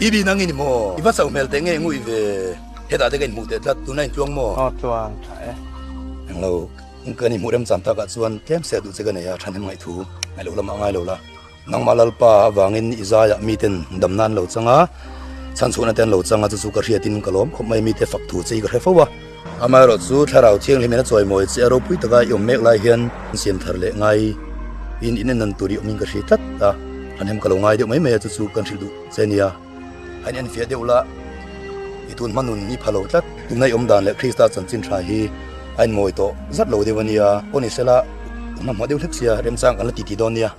ibi nang ini mo iba sau mel tenge ngui ve heda de gen mu te tlat tunai chuang mo chuang thai lo ngani mu rem cham ta ka chuan kem se du chega ne ya thanem ngai thu ngai lo lama ngai lo la nang malalpa awangin izaya miten damnan lo changa chan chuna ten lo changa chu ka riatin kalom khomai mi te fak thu chei ka refawa amai ro chu tharau thiang limena choi moi che ro pui taka yom mek lai hian siamthar le ngai in nan turi oming ka hritat ta anem ka lo ngai de mai me chu kan hridu chenia hain an fia deula itun manun ni phalo tlat tunai om dan le krista chanchin tha hi ain moi to zat lo dewania onisela na model theksia rem chang kan la ti ti donia